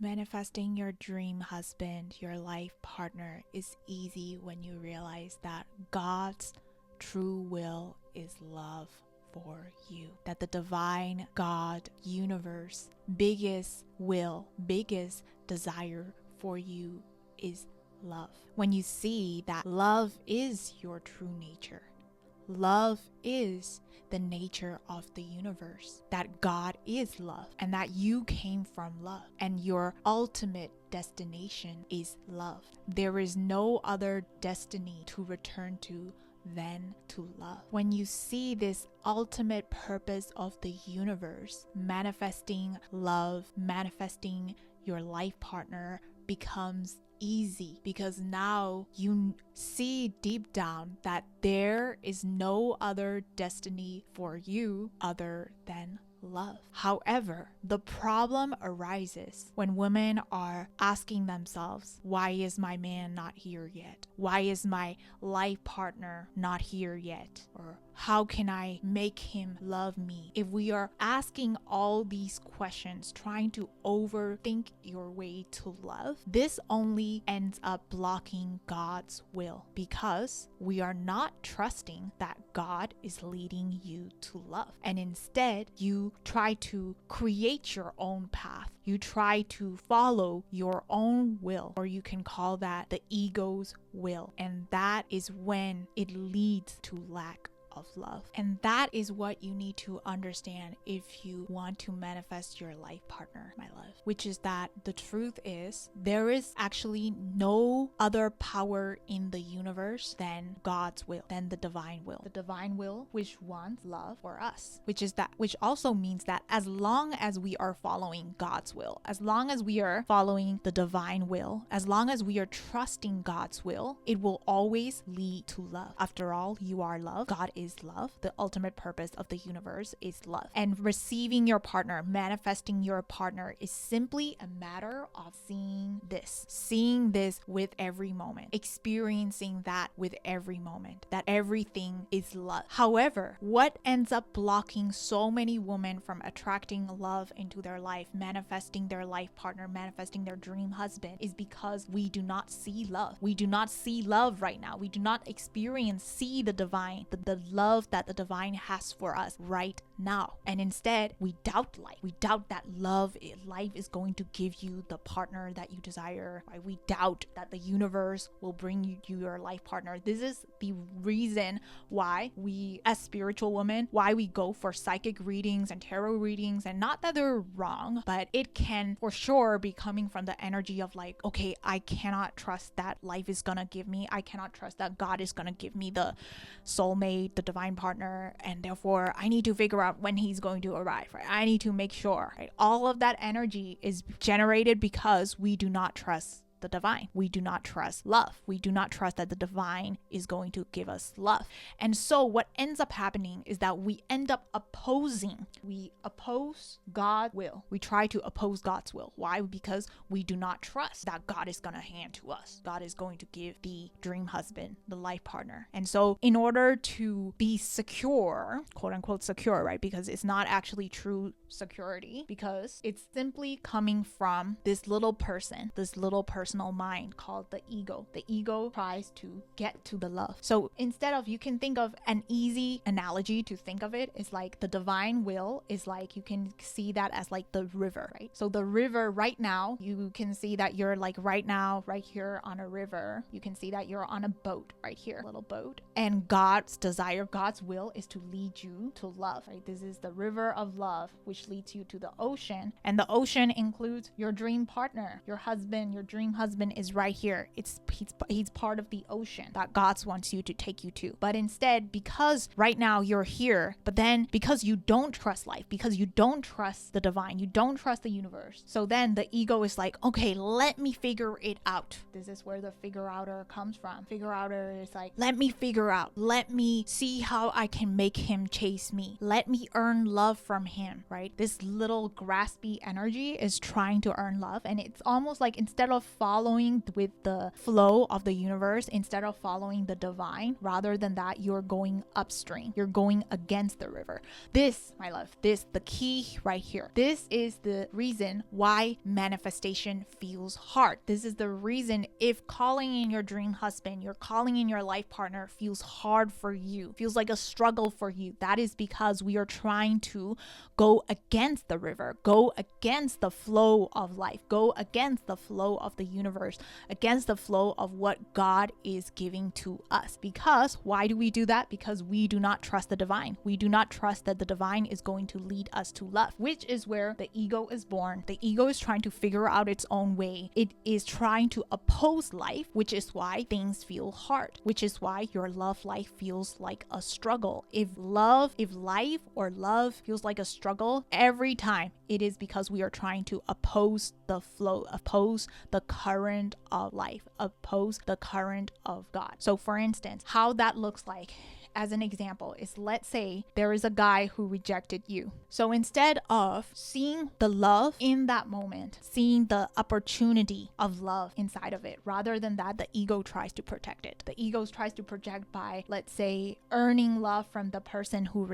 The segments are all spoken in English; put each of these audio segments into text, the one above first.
Manifesting your dream husband, your life partner, is easy when you realize that God's true will is love for you. That the divine God, universe, biggest will, biggest desire for you is love. When you see that love is your true nature, love is the nature of the universe, that God is love, and that you came from love, and your ultimate destination is love. There is no other destiny to return to than to love. When you see this ultimate purpose of the universe, manifesting love, manifesting your life partner becomes easy, because now you see deep down that there is no other destiny for you other than love. However, the problem arises when women are asking themselves, why is my man not here yet? Why is my life partner not here yet? Or how can I make him love me? If we are asking all these questions, trying to overthink your way to love, this only ends up blocking God's will, because we are not trusting that God is leading you to love. And instead, you try to create your own path. You try to follow your own will, or you can call that the ego's will. And that is when it leads to lack of love. And that is what you need to understand if you want to manifest your life partner, my love, which is that the truth is there is actually no other power in the universe than God's will, than the divine will. The divine will which wants love for us, which also means that as long as we are following God's will, as long as we are following the divine will, as long as we are trusting God's will, it will always lead to love. After all, you are love. God is love. The ultimate purpose of the universe is love. And receiving your partner, manifesting your partner, is simply a matter of seeing this with every moment, experiencing that with every moment, that everything is love. However, what ends up blocking so many women from attracting love into their life, manifesting their life partner, manifesting their dream husband, is because we do not see love. We do not see love right now. We do not see the divine, the love that the divine has for us right now. And instead, we doubt life. We doubt that life is going to give you the partner that you desire. Right? We doubt that the universe will bring you your life partner. This is the reason why we, as spiritual women, why we go for psychic readings and tarot readings. And not that they're wrong, but it can for sure be coming from the energy of like, okay, I cannot trust that life is gonna give me. I cannot trust that God is gonna give me the soulmate, the divine partner, and therefore I need to figure out when he's going to arrive, right? I need to make sure, right? All of that energy is generated because we do not trust the divine. We do not trust love. We do not trust that the divine is going to give us love. And so what ends up happening is that we end up we oppose God's will. We try to oppose God's will. Why? Because we do not trust that God is going to hand to us. God is going to give the dream husband, the life partner. And so in order to be secure, quote unquote secure, right? Because it's not actually true security, because it's simply coming from this little personal mind called the ego. The ego tries to get to the love. So instead of, you can think of an easy analogy to think of it is like the divine will is like, you can see that as like the river, right? So the river right now, you can see that you're like right now, right here on a river. You can see that you're on a boat right here, a little boat. And God's desire, God's will is to lead you to love, right? This is the river of love, which leads you to the ocean. And the ocean includes your dream partner, your husband, your dream husband is right here. He's part of the ocean that God wants you to take you to. But instead, because right now you're here, but then because you don't trust life, because you don't trust the divine, you don't trust the universe, so then the ego is like, okay, let me figure it out. This is where the figure outer comes from. Figure outer is like, let me figure out, let me see how I can make him chase me, let me earn love from him, right? This little graspy energy is trying to earn love, and it's almost like instead of following with the flow of the universe instead of following the divine. Rather than that, you're going upstream. You're going against the river. This, my love, the key right here. This is the reason why manifestation feels hard. This is the reason if calling in your dream husband, you're calling in your life partner feels hard for you, feels like a struggle for you. That is because we are trying to go against the river, go against the flow of life, go against the flow of the universe, against the flow of what God is giving to us. Because why do we do that? Because we do not trust the divine. We do not trust that the divine is going to lead us to love, which is where the ego is born. The ego is trying to figure out its own way. It is trying to oppose life, which is why things feel hard, which is why your love life feels like a struggle. If life or love feels like a struggle every time, it is because we are trying to oppose the flow, oppose the current of life, oppose the current of God. So for instance, how that looks like as an example is, let's say there is a guy who rejected you. So instead of seeing the love in that moment, seeing the opportunity of love inside of it, rather than that, the ego tries to protect it. The ego tries to project by, let's say, earning love from the person who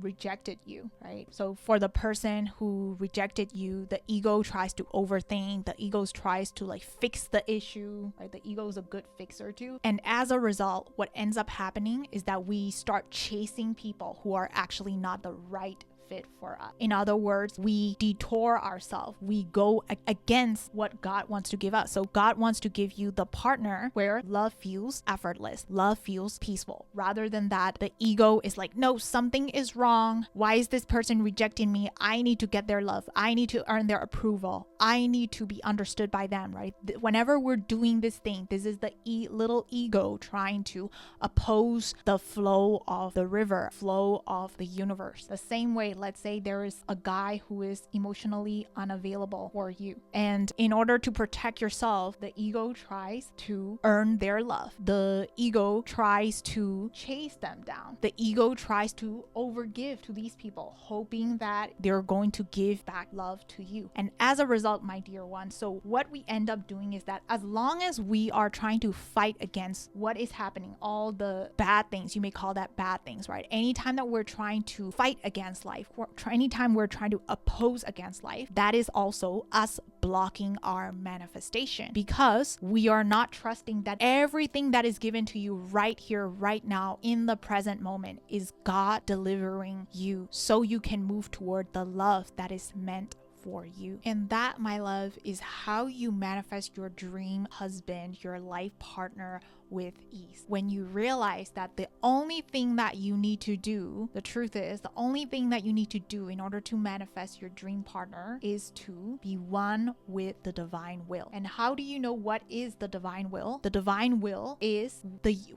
rejected you, right? So for the person who rejected you, the ego tries to overthink, the ego tries to like fix the issue, right? The ego is a good fixer too. And as a result, what ends up happening is that we start chasing people who are actually not the right fit for us. In other words, we detour ourselves. We go against what God wants to give us. So God wants to give you the partner where love feels effortless, love feels peaceful. Rather than that, the ego is like, no, something is wrong. Why is this person rejecting me? I need to get their love. I need to earn their approval. I need to be understood by them, right? Whenever we're doing this thing, this is the little ego trying to oppose the flow of the river, flow of the universe. The same way, let's say there is a guy who is emotionally unavailable for you. And in order to protect yourself, the ego tries to earn their love. The ego tries to chase them down. The ego tries to overgive to these people, hoping that they're going to give back love to you. And as a result, my dear one, so what we end up doing is that as long as we are trying to fight against what is happening, all the bad things, you may call that bad things, right? Anytime that we're trying to fight against life, anytime we're trying to oppose against life, that is also us blocking our manifestation, because we are not trusting that everything that is given to you right here, right now, in the present moment is God delivering you so you can move toward the love that is meant for you. And that, my love, is how you manifest your dream husband, your life partner, with ease. When you realize that the only thing that you need to do, the truth is, the only thing that you need to do in order to manifest your dream partner is to be one with the divine will. And how do you know what is the divine will? The divine will is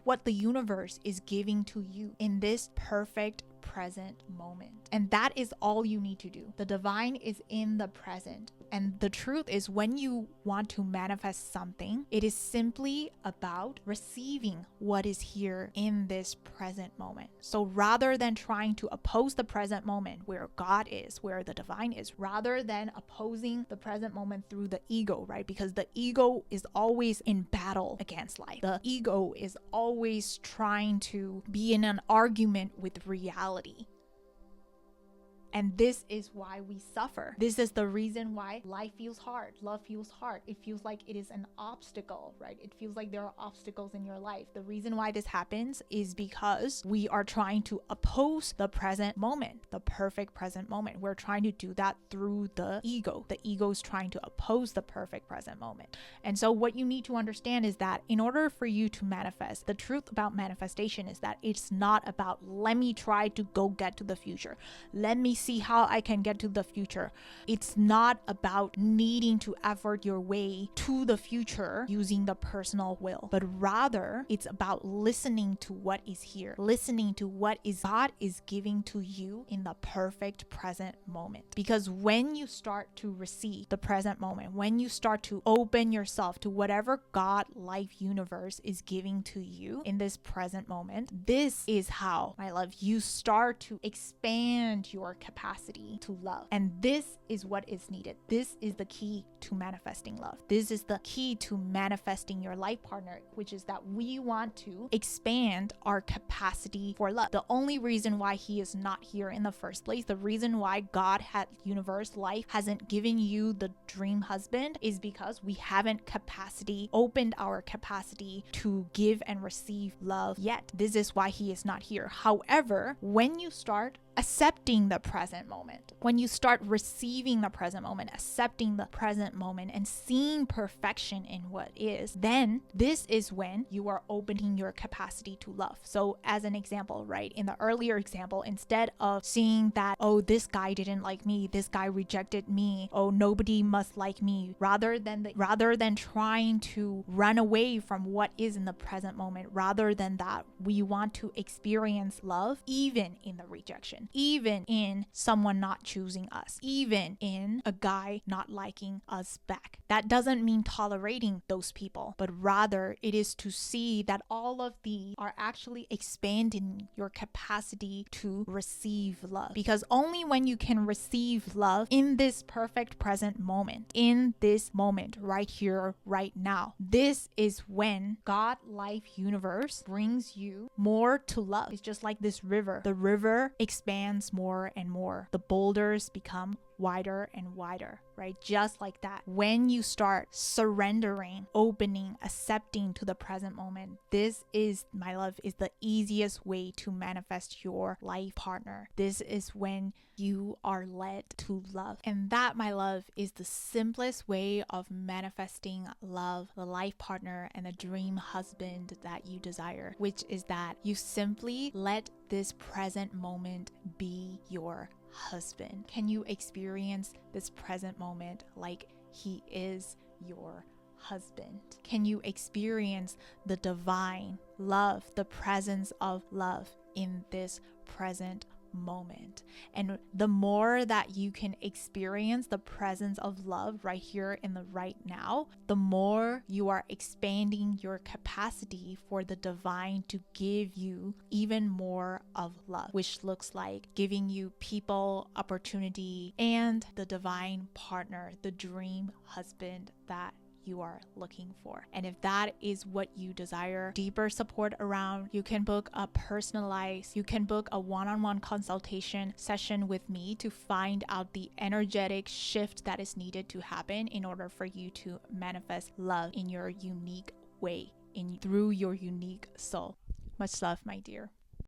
what the universe is giving to you in this perfect present moment. And that is all you need to do. The divine is in the present. And the truth is, when you want to manifest something, it is simply about receiving what is here in this present moment. So rather than trying to oppose the present moment where God is, where the divine is, rather than opposing the present moment through the ego, right? Because the ego is always in battle against life. The ego is always trying to be in an argument with reality. And this is why we suffer. This is the reason why life feels hard. Love feels hard. It feels like it is an obstacle, right? It feels like there are obstacles in your life. The reason why this happens is because we are trying to oppose the present moment, the perfect present moment. We're trying to do that through the ego. The ego is trying to oppose the perfect present moment. And so what you need to understand is that in order for you to manifest, the truth about manifestation is that it's not about, let me try to go get to the future. Let me see how I can get to the future. It's not about needing to effort your way to the future using the personal will, but rather it's about listening to what is here, listening to what is God is giving to you in the perfect present moment. Because when you start to receive the present moment, when you start to open yourself to whatever God, life, universe is giving to you in this present moment, this is how, my love, you start to expand your capacity capacity to love. And this is what is needed. This is the key to manifesting love. This is the key to manifesting your life partner, which is that we want to expand our capacity for love. The only reason why he is not here in the first place, the reason why God had universe life hasn't given you the dream husband, is because we haven't opened our capacity to give and receive love yet. This is why he is not here. However, when you start accepting the present moment, when you start receiving the present moment, accepting the present moment, and seeing perfection in what is, then this is when you are opening your capacity to love. So as an example, right, in the earlier example, instead of seeing that, oh, this guy didn't like me, this guy rejected me, oh, nobody must like me, rather than trying to run away from what is in the present moment, rather than that, we want to experience love even in the rejection, even in someone not choosing us, even in a guy not liking us back. That doesn't mean tolerating those people, but rather it is to see that all of these are actually expanding your capacity to receive love. Because only when you can receive love in this perfect present moment, in this moment, right here, right now, this is when God life universe brings you more to love. It's just like this river. The river expands more and more. The boulders become wider and wider, right? Just like that. When you start surrendering, opening, accepting to the present moment, this is, my love, is the easiest way to manifest your life partner. This is when you are led to love. And that, my love, is the simplest way of manifesting love, the life partner, and the dream husband that you desire, which is that you simply let this present moment be your husband. Can you experience this present moment like he is your husband? Can you experience the divine love, the presence of love in this present moment? And the more that you can experience the presence of love right here in the right now, the more you are expanding your capacity for the divine to give you even more of love, which looks like giving you people, opportunity, and the divine partner, the dream husband that you are looking for. And if that is what you desire deeper support around, you can book a one-on-one consultation session with me to find out the energetic shift that is needed to happen in order for you to manifest love in your unique way, through your unique soul. Much love, my dear.